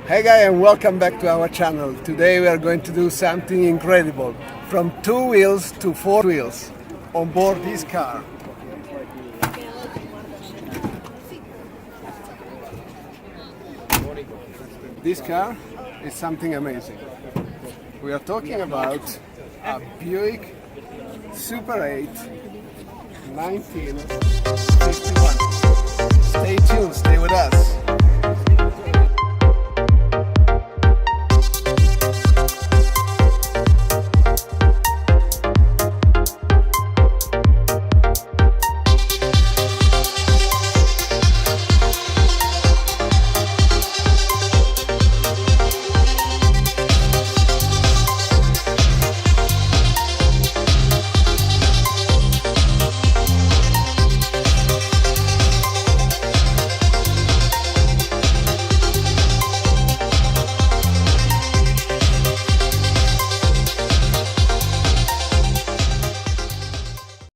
Hey guys, and welcome back to our channel. Today we are going to do something incredible. From 2 wheels to 4 wheels on board this car. This car is something amazing. We are talking about a Buick Super 8 1951. Stay tuned, stay with us.